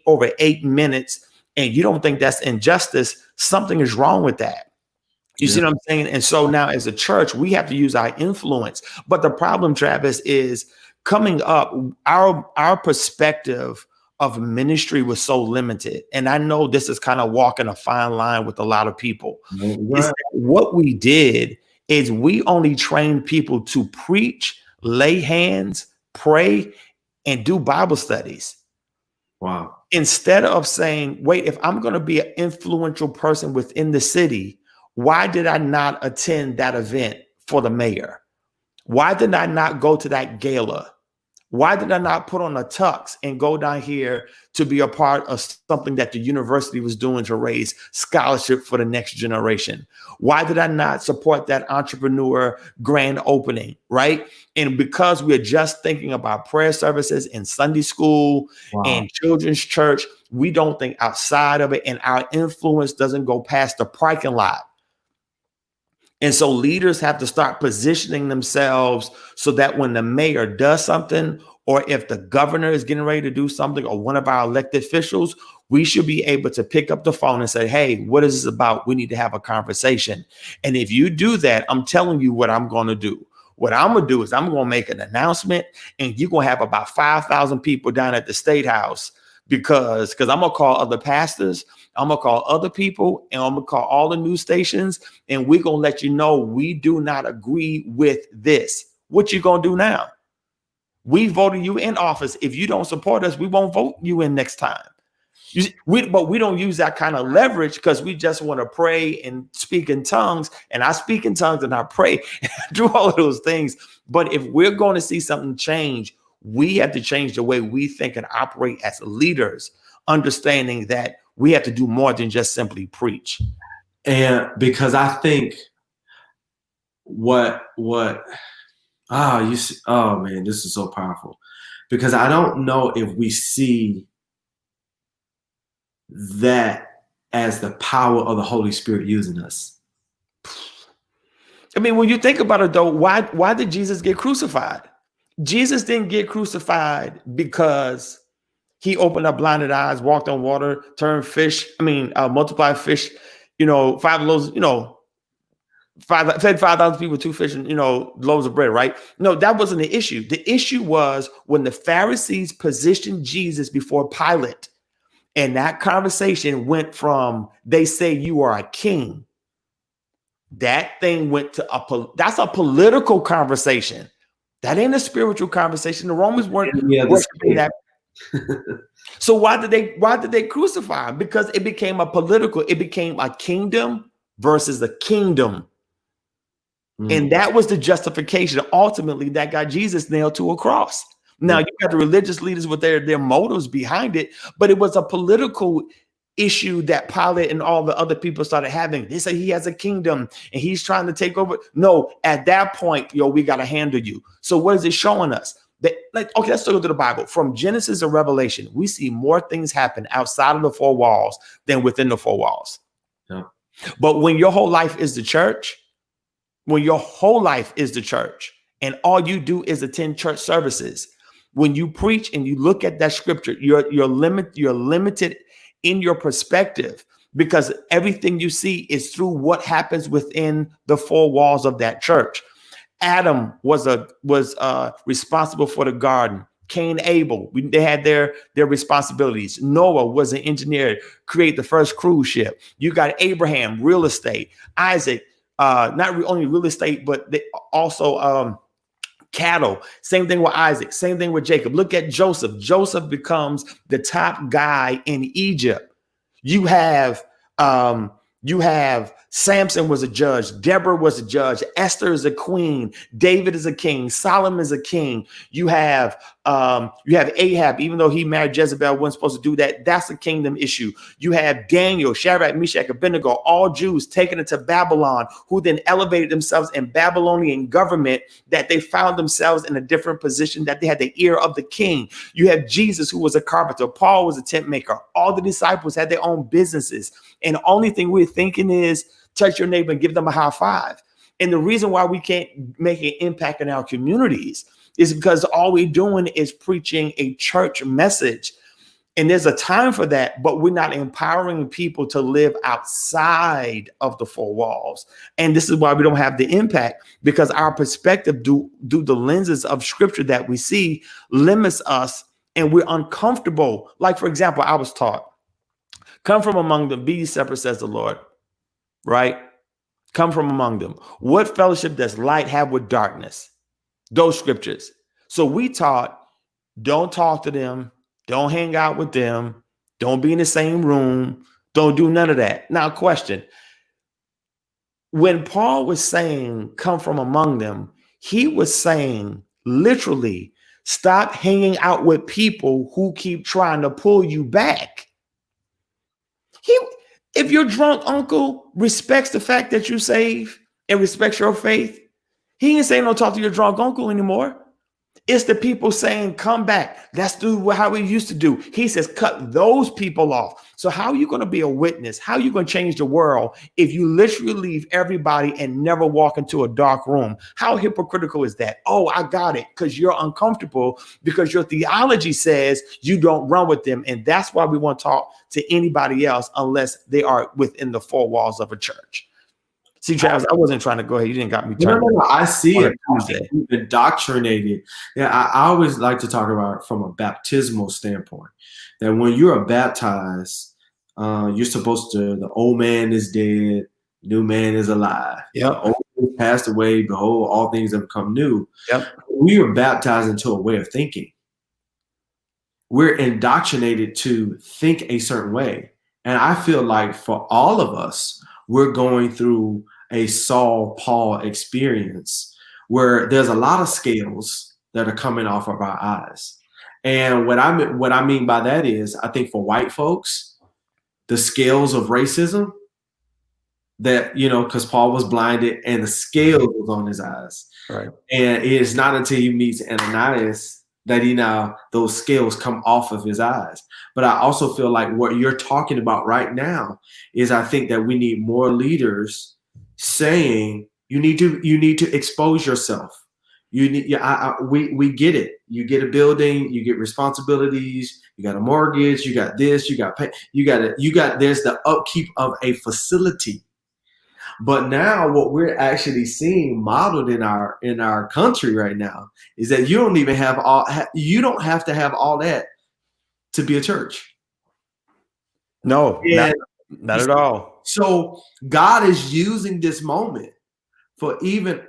over 8 minutes, and you don't think that's injustice, something is wrong with that. You see what I'm saying? And so now as a church, we have to use our influence. But the problem, Travis, is coming up, our perspective of ministry was so limited. And I know this is kind of walking a fine line with a lot of people. Is that what we did is we only trained people to preach, lay hands, pray, and do Bible studies. Wow. Instead of saying, wait, if I'm going to be an influential person within the city, why did I not attend that event for the mayor? Why did I not go to that gala? Why did I not put on a tux and go down here to be a part of something that the university was doing to raise scholarship for the next generation? Why did I not support that entrepreneur grand opening, right? And because we're just thinking about prayer services in Sunday school Wow. and children's church, we don't think outside of it, and our influence doesn't go past the parking lot. And so leaders have to start positioning themselves so that when the mayor does something, or if the governor is getting ready to do something, or one of our elected officials, we should be able to pick up the phone and say, hey, what is this about? We need to have a conversation. And if you do that, I'm telling you what I'm going to do. What I'm going to do is I'm going to make an announcement, and you're going to have about 5,000 people down at the State House because I'm going to call other pastors. I'm going to call other people, and I'm going to call all the news stations, and we're going to let you know we do not agree with this. What you going to do now? We voted you in office. If you don't support us, we won't vote you in next time. But we don't use that kind of leverage because we just want to pray and speak in tongues. And I speak in tongues and I pray and I do all of those things. But if we're going to see something change, we have to change the way we think and operate as leaders, understanding that we have to do more than just simply preach. And because I think you see, oh man, this is so powerful. Because I don't know if we see that as the power of the Holy Spirit using us. I mean, when you think about it, though, why did Jesus get crucified? Jesus didn't get crucified because he opened up blinded eyes, walked on water, turned fish. Multiplied fish, 5 loaves, fed 5,000 people, 2 fish and, loaves of bread, right? No, that wasn't the issue. The issue was when the Pharisees positioned Jesus before Pilate, and that conversation went from, they say you are a king. That thing went to that's a political conversation. That ain't a spiritual conversation. The Romans weren't worshiping that. So why did they crucify him? Because it became it became a kingdom versus a kingdom. And that was the justification ultimately that got Jesus nailed to a cross. Now you got the religious leaders with their motives behind it, but it was a political issue that Pilate and all the other people started having. They say he has a kingdom and he's trying to take over. No, at that point, we got to handle you. So what is it showing us? That, okay, let's go to the Bible. From Genesis to Revelation, we see more things happen outside of the 4 walls than within the 4 walls. Yeah. But when your whole life is the church, and all you do is attend church services, when you preach and you look at that scripture, you're limited in your perspective, because everything you see is through what happens within the 4 walls of that church. Adam was responsible for the garden. Cain, Abel, they had their responsibilities. Noah was an engineer, create the first cruise ship. You got Abraham, real estate. Isaac, not only real estate, but also cattle. Same thing with Isaac. Same thing with Jacob. Look at Joseph. Joseph becomes the top guy in Egypt. You have Samson was a judge. Deborah was a judge. Esther is a queen. David is a king. Solomon is a king. You have Ahab, even though he married Jezebel, wasn't supposed to do that. That's a kingdom issue. You have Daniel, Shadrach, Meshach, Abednego, all Jews taken into Babylon, who then elevated themselves in Babylonian government, that they found themselves in a different position, that they had the ear of the king. You have Jesus, who was a carpenter. Paul was a tent maker. All the disciples had their own businesses. And the only thing we're thinking is touch your neighbor and give them a high five. And the reason why we can't make an impact in our communities is because all we're doing is preaching a church message. And there's a time for that, but we're not empowering people to live outside of the 4 walls. And this is why we don't have the impact, because our perspective through the lenses of scripture that we see limits us, and we're uncomfortable. Like, for example, I was taught, come from among them, be ye separate, says the Lord. Right? Come from among them. What fellowship does light have with darkness? Those scriptures. So we taught, don't talk to them. Don't hang out with them. Don't be in the same room. Don't do none of that. Now, question. When Paul was saying, come from among them, He was saying literally, stop hanging out with people who keep trying to pull you back. If your drunk uncle respects the fact that you save and respects your faith, he ain't saying don't talk to your drunk uncle anymore. It's the people saying, come back. Let's do how we used to do. He says, cut those people off. So how are you going to be a witness? How are you going to change the world if you literally leave everybody and never walk into a dark room? How hypocritical is that? Oh, I got it. Because you're uncomfortable because your theology says you don't run with them. And that's why we won't talk to anybody else unless they are within the four walls of a church. See, Travis, I wasn't trying to go ahead. You didn't got me turned. No, I see it. Tuesday. Indoctrinated. Yeah, I always like to talk about it from a baptismal standpoint. That when you are baptized, you're supposed to. The old man is dead, new man is alive. Yep. The old man passed away. Behold, all things have become new. Yep. We are baptized into a way of thinking. We're indoctrinated to think a certain way, and I feel like for all of us, we're going through a Saul-Paul experience where there's a lot of scales that are coming off of our eyes. And what I mean by that is, I think for white folks, the scales of racism that, because Paul was blinded and the scale was on his eyes. Right. And it is not until he meets Ananias that those scales come off of his eyes. But I also feel like what you're talking about right now is, I think that we need more leaders saying you need to expose yourself. We get it. You get a building, you get responsibilities, you got a mortgage, you got this, you got pay, there's the upkeep of a facility. But now what we're actually seeing modeled in our country right now is that you don't have to have all that to be a church. No, not at all. So God is using this moment for even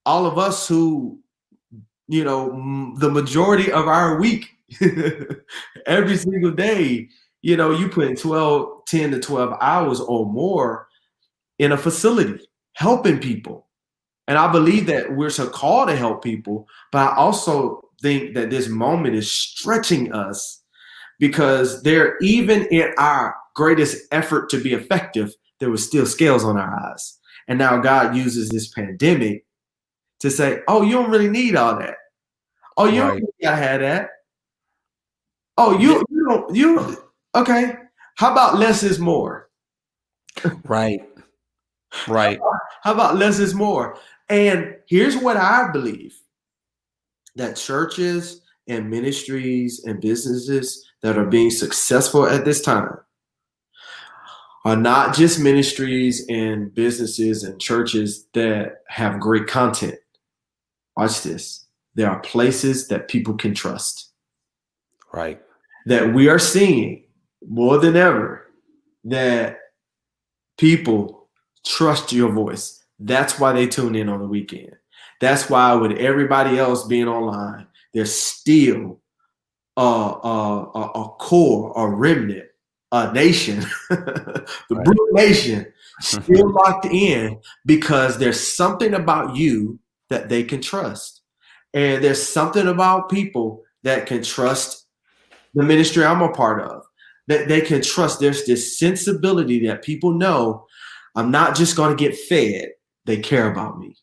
all of us who, the majority of our week, every single day, you put in 10 to 12 hours or more in a facility, helping people. And I believe that we're so called to help people, but I also think that this moment is stretching us, because even in our greatest effort to be effective, there was still scales on our eyes. And now God uses this pandemic to say, oh, you don't really need all that. Oh, you don't really gotta have that. Oh, you don't, okay. How about less is more? Right. How about less is more? And here's what I believe, that churches and ministries and businesses that are being successful at this time are not just ministries and businesses and churches that have great content. Watch this. There are places that people can trust. Right. That we are seeing more than ever that people trust your voice. That's why they tune in on the weekend. That's why with everybody else being online, there's still a core, a remnant, a nation, the Brute Nation, still locked in, because there's something about you that they can trust. And there's something about people that can trust the ministry I'm a part of, that they can trust. There's this sensibility that people know, I'm not just going to get fed. They care about me.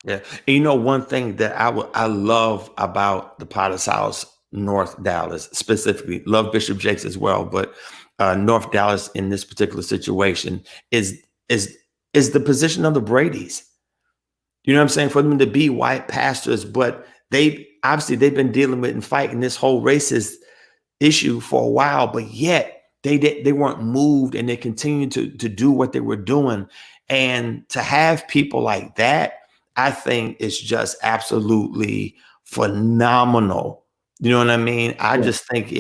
Yeah. And one thing that I love about the Potter's House, North Dallas, specifically, love Bishop Jakes as well, but North Dallas in this particular situation is the position of the Bradys. You know what I'm saying? For them to be white pastors, but they've been dealing with and fighting this whole racist issue for a while, but yet they weren't moved, and they continued to do what they were doing. And to have people like that, I think is just absolutely phenomenal. You know what I mean? I just think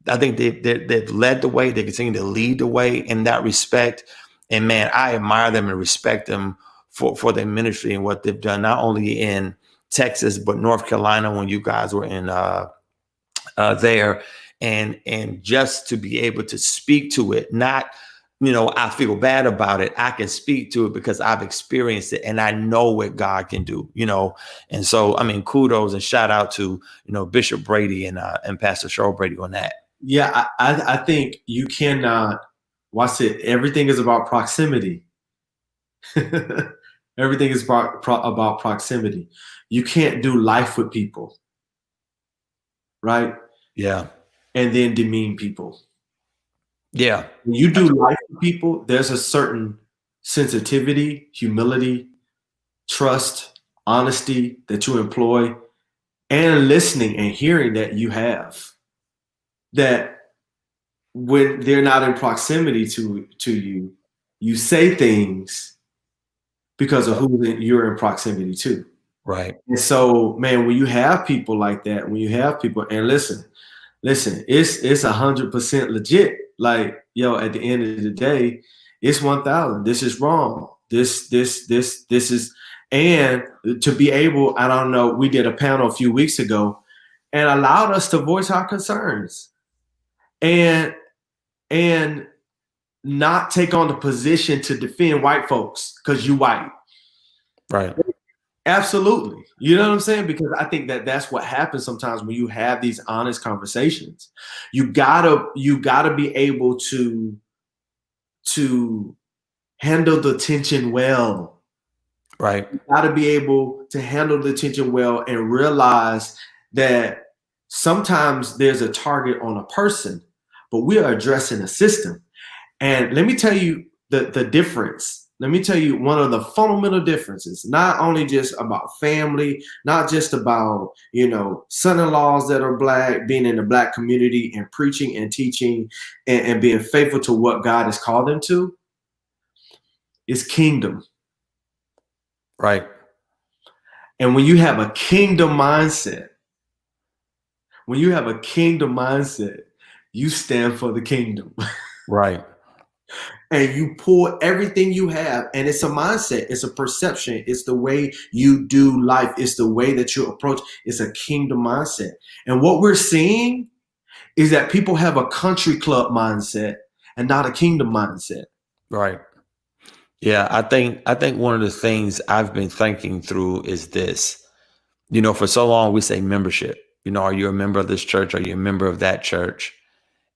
I think they've led the way. They continue to lead the way in that respect. And man, I admire them and respect them for their ministry and what they've done, not only in Texas, but North Carolina when you guys were in there. And just to be able to speak to it, not I feel bad about it, I can speak to it because I've experienced it and I know what God can do, And so, I mean, kudos and shout out to, Bishop Brady and Pastor Cheryl Brady on that. Yeah, I think you cannot watch it. Everything is about proximity. Everything is about proximity. You can't do life with people, right? Yeah. And then demean people. Yeah. When you do life with people, there's a certain sensitivity, humility, trust, honesty that you employ, and listening and hearing that you have. That when they're not in proximity to you, you say things because of who you're in proximity to. Right. And so, man, when you have people like that, and listen, it's 100% legit. Like, at the end of the day, it's 1,000. This is wrong. This is, and to be able, I don't know, we did a panel a few weeks ago and allowed us to voice our concerns and not take on the position to defend white folks because you white. Right. Absolutely. You know what I'm saying? Because I think that's what happens sometimes when you have these honest conversations. You gotta be able to handle the tension well. Right. You gotta be able to handle the tension well and realize that sometimes there's a target on a person, but we are addressing a system. And let me tell you the difference. Let me tell you one of the fundamental differences, not only just about family, not just about, son-in-laws that are Black, being in the Black community and preaching and teaching and being faithful to what God has called them to, is kingdom. Right. And when you have a kingdom mindset, you stand for the kingdom. Right. And you pour everything you have, and it's a mindset, it's a perception, it's the way you do life, it's the way that you approach. It's a kingdom mindset. And what we're seeing is that people have a country club mindset and not a kingdom mindset. Right. Yeah, I think one of the things I've been thinking through is this. For so long we say membership. Are you a member of this church? Are you a member of that church?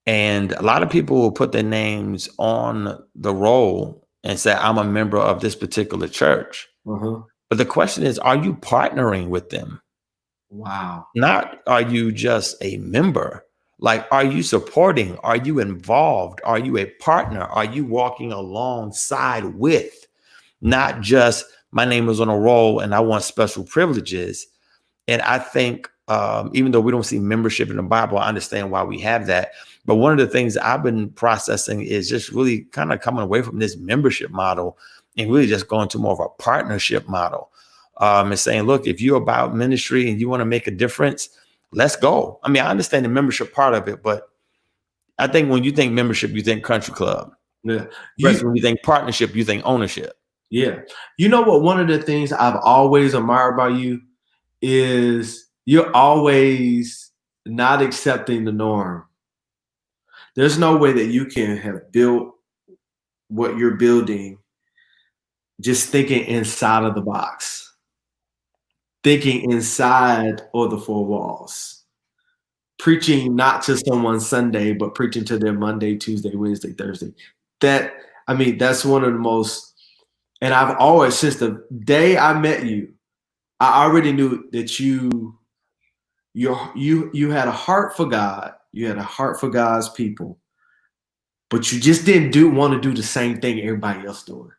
And a lot of people will put their names on the roll and say, I'm a member of this particular church. Uh-huh. But the question is, are you partnering with them? Wow. Not are you just a member? Like, are you supporting? Are you involved? Are you a partner? Are you walking alongside with? Not just my name is on a roll and I want special privileges. And I think even though we don't see membership in the Bible, I understand why we have that. But one of the things I've been processing is just really kind of coming away from this membership model and really just going to more of a partnership model. And saying, look, if you're about ministry and you want to make a difference, let's go. I mean, I understand the membership part of it, but I think when you think membership, you think country club. Yeah. When you think partnership, you think ownership. Yeah. You know what? One of the things I've always admired about you is you're always not accepting the norm. There's no way that you can have built what you're building just thinking inside of the box, thinking inside of the four walls, preaching not to someone Sunday, but preaching to them Monday, Tuesday, Wednesday, Thursday. That's one of the most, and I've always, since the day I met you, I already knew that you had a heart for God. You had a heart for God's people, but you just didn't want to do the same thing everybody else doing.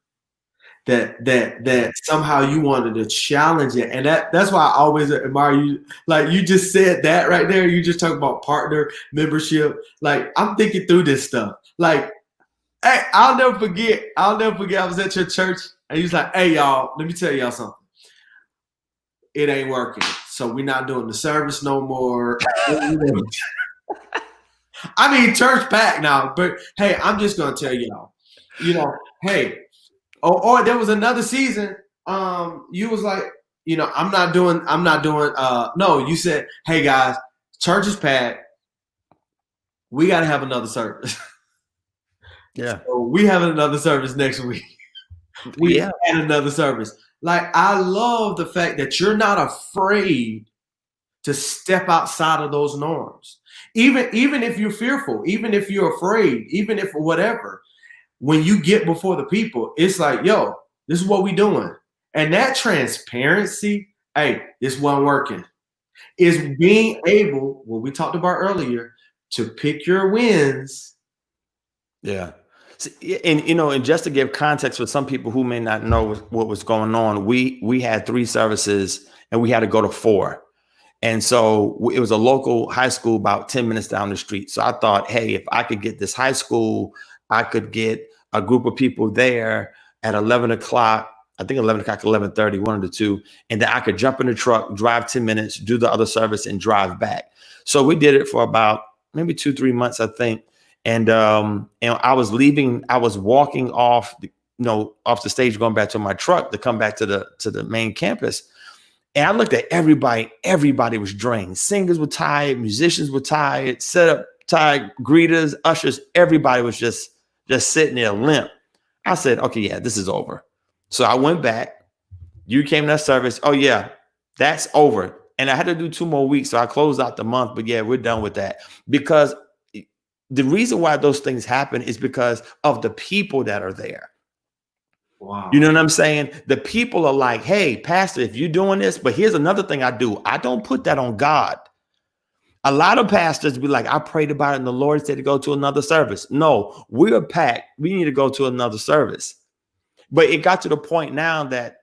That somehow you wanted to challenge it, and that's why I always admire you. Like you just said that right there. You just talk about partner membership. Like I'm thinking through this stuff. Like, hey, I'll never forget. I was at your church, and he was like, "Hey, y'all, let me tell y'all something. It ain't working. So we're not doing the service no more." I mean, church packed now, but hey, I'm just gonna tell y'all, hey, or there was another season. You was like, I'm not doing. No, you said, hey guys, church is packed. We got to have another service. Yeah. So we have another service next week. We Yeah. had another service. Like, I love the fact that you're not afraid to step outside of those norms. Even if you're fearful, even if you're afraid, even if whatever, when you get before the people, it's like, yo, this is what we doing. And that transparency, hey, this wasn't working, is being able, what we talked about earlier, to pick your wins. Yeah. And and just to give context for some people who may not know what was going on, we had 3 services and we had to go to 4. And so it was a local high school about 10 minutes down the street. So I thought, hey, if I could get this high school, I could get a group of people there at 11 o'clock. I think 11 o'clock, 11:30, one of the two. And then I could jump in the truck, drive 10 minutes, do the other service and drive back. So we did it for about maybe 2-3 months, I think. And I was leaving, I was walking off off the stage, going back to my truck to come back to the main campus. And I looked at everybody. Everybody was drained. Singers were tired. Musicians were tired. Setup tired. Greeters, ushers. Everybody was just sitting there limp. I said, okay, yeah, this is over. So I went back. You came to that service. Oh yeah, that's over. And I had to do 2 more weeks. So I closed out the month. But yeah, we're done with that. Because the reason why those things happen is because of the people that are there. Wow. You know what I'm saying? The people are like, hey, pastor, if you're doing this, but here's another thing I do. I don't put that on God. A lot of pastors be like, I prayed about it and the Lord said to go to another service. No, we're packed. We need to go to another service. But it got to the point now that,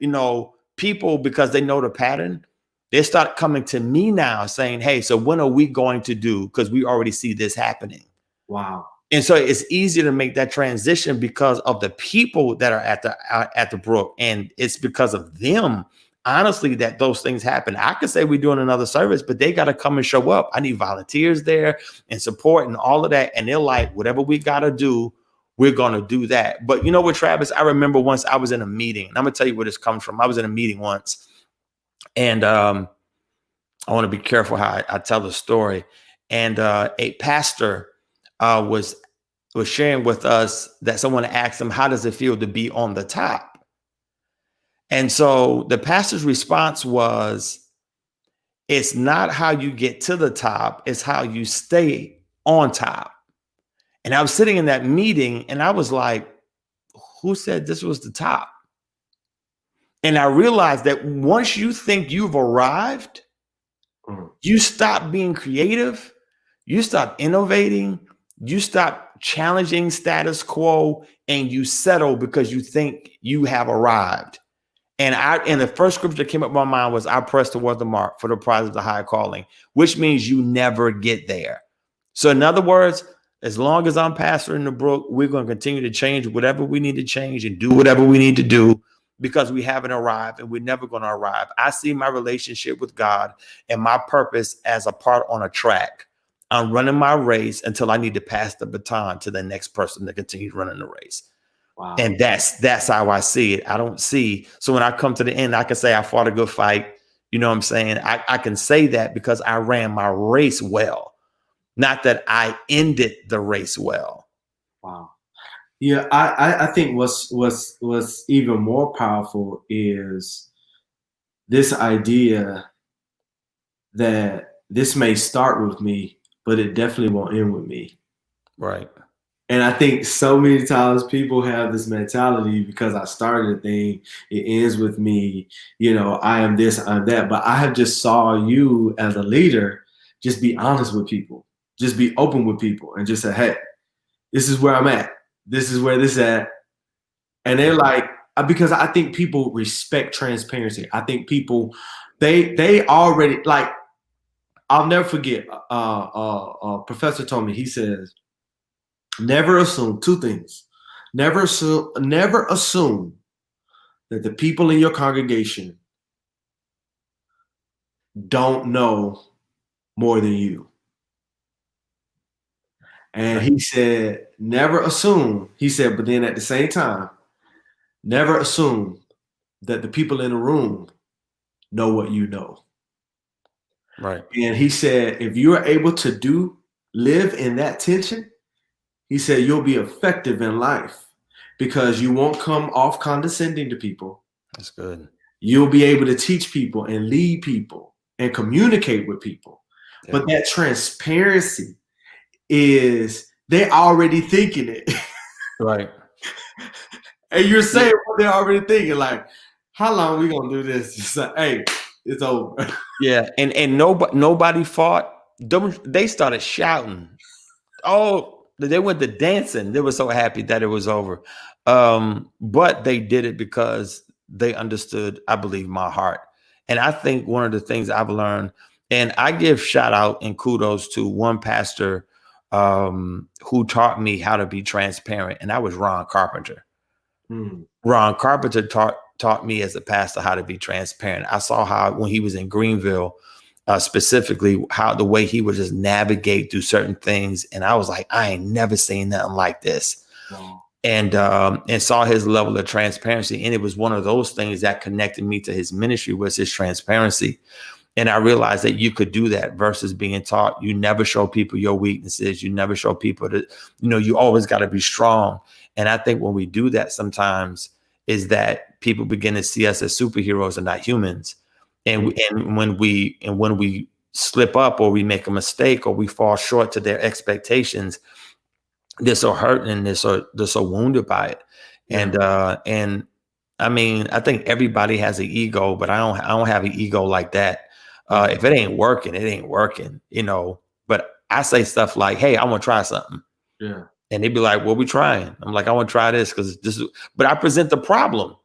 people, because they know the pattern, they start coming to me now saying, hey, so when are we going to do? Because we already see this happening. Wow. And so it's easier to make that transition because of the people that are at the brook. And it's because of them, honestly, that those things happen. I could say we're doing another service, but they got to come and show up. I need volunteers there and support and all of that. And they're like, whatever we got to do, we're going to do that. But you know what, Travis, I remember once I was in a meeting, and I'm going to tell you where this comes from. I was in a meeting once, and I want to be careful how I tell the story. And a pastor was sharing with us that someone asked him, how does it feel to be on the top? And so the pastor's response was, it's not how you get to the top, it's how you stay on top. And I was sitting in that meeting and I was like, who said this was the top? And I realized that once you think you've arrived, you stop being creative, you stop innovating, you stop challenging status quo, and you settle because you think you have arrived. And the first scripture that came up in my mind was, I press toward the mark for the prize of the high calling, which means you never get there. So in other words, as long as I'm pastoring the brook, we're going to continue to change whatever we need to change and do whatever we need to do because we haven't arrived and we're never going to arrive. I see my relationship with God and my purpose as a part on a track. I'm running my race until I need to pass the baton to the next person to continue running the race. Wow. And that's how I see it. I don't see. So when I come to the end, I can say I fought a good fight. You know what I'm saying? I can say that because I ran my race well, not that I ended the race well. Wow. Yeah, I think what's even more powerful is this idea that this may start with me, but it definitely won't end with me. Right. And I think so many times people have this mentality, because I started a thing, it ends with me, I am this, I'm that. But I have just saw you as a leader just be honest with people, just be open with people and just say, hey, this is where I'm at. This is where this is at. And they're like, because I think people respect transparency. I think people, they already, like, I'll never forget, professor told me, he says, never assume 2 things. Never assume that the people in your congregation don't know more than you. And he said, never assume, he said, but then at the same time, never assume that the people in the room know what you know. Right. And he said, if you're able to live in that tension, He said, you'll be effective in life because you won't come off condescending to people. That's good. You'll be able to teach people and lead people and communicate with people. Yeah. But that transparency is they're already thinking it. Right. And you're saying what they're already thinking, like, how long we gonna do this? It's like, hey, it's over. Yeah, and nobody fought. They started shouting. Oh, they went to dancing. They were so happy that it was over. But they did it because they understood, I believe, my heart. And I think one of the things I've learned, and I give shout out and kudos to one pastor who taught me how to be transparent, and that was Ron Carpenter. Ron Carpenter taught me as a pastor how to be transparent. I saw how when he was in Greenville, specifically how the way he would just navigate through certain things, and I was like, I ain't never seen nothing like this. Wow. And saw his level of transparency, and it was one of those things that connected me to his ministry was his transparency. And I realized that you could do that versus being taught you never show people your weaknesses. You never show people that, you always got to be strong. And I think when we do that sometimes is that people begin to see us as superheroes and not humans. And when we slip up or we make a mistake or we fall short to their expectations, they're so hurt and they're so wounded by it. Yeah. And I mean, I think everybody has an ego, but I don't have an ego like that. If it ain't working, it ain't working, but I say stuff like, hey, I want to try something. Yeah. And they'd be like, what we trying? I'm like, I want to try this because but I present the problem.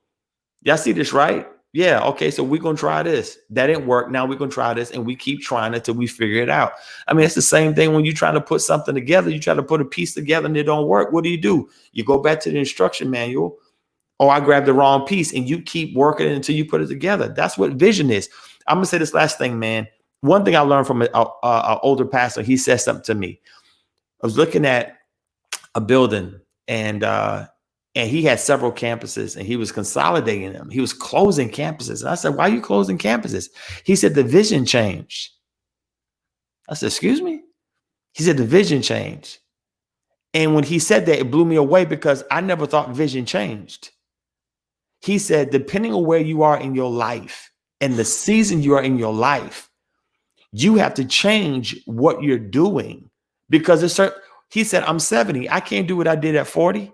Y'all see this, right? Yeah. Okay. So we're going to try this. That didn't work. Now we're going to try this. And we keep trying it till we figure it out. I mean, it's the same thing when you're trying to put something together. You try to put a piece together and it don't work. What do? You go back to the instruction manual. Oh, I grabbed the wrong piece, and you keep working it until you put it together. That's what vision is. I'm going to say this last thing, man. One thing I learned from an older pastor, he said something to me. I was looking at a building and he had several campuses and he was consolidating them. He was closing campuses. And I said, why are you closing campuses? He said, the vision changed. I said, excuse me? He said, the vision changed. And when he said that, it blew me away because I never thought vision changed. He said, depending on where you are in your life and the season you are in your life, you have to change what you're doing because he said, I'm 70. I can't do what I did at 40.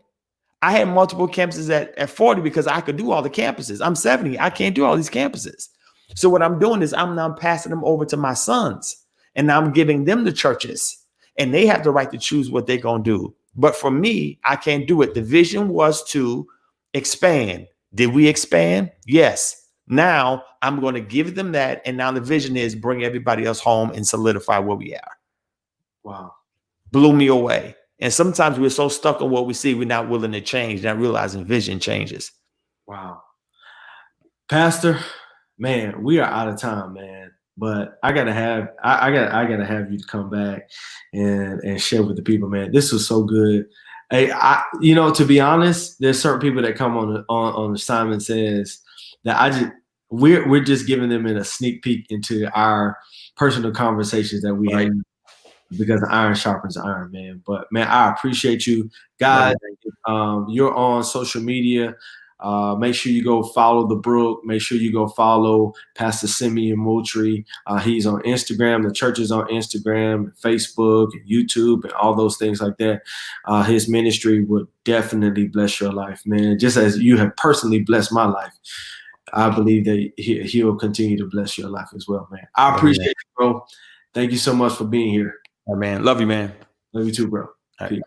I had multiple campuses at 40 because I could do all the campuses. I'm 70. I can't do all these campuses. So what I'm doing is I'm now passing them over to my sons and now I'm giving them the churches and they have the right to choose what they're going to do. But for me, I can't do it. The vision was to expand. Did we expand? Yes. Now I'm going to give them that. And now the vision is bring everybody else home and solidify where we are. Wow. Blew me away. And sometimes we're so stuck on what we see, we're not willing to change, not realizing vision changes. Wow. Pastor, man, we are out of time, man. But I gotta have you to come back and share with the people, man. This was so good. Hey, to be honest, there's certain people that come on the SimonsSays that we're just giving them in a sneak peek into our personal conversations that we have because iron sharpens iron, man. But man, I appreciate you guys. You're on social media. Make sure you go follow the Brook. Make sure you go follow Pastor Simeon Moultrie. He's on Instagram. The church is on Instagram, Facebook, and YouTube, and all those things like that. His ministry would definitely bless your life, man. Just as you have personally blessed my life, I believe that he'll continue to bless your life as well, man. I appreciate you, bro. Thank you so much for being here. All right, man. Love you, man. Love you too, bro. Peace.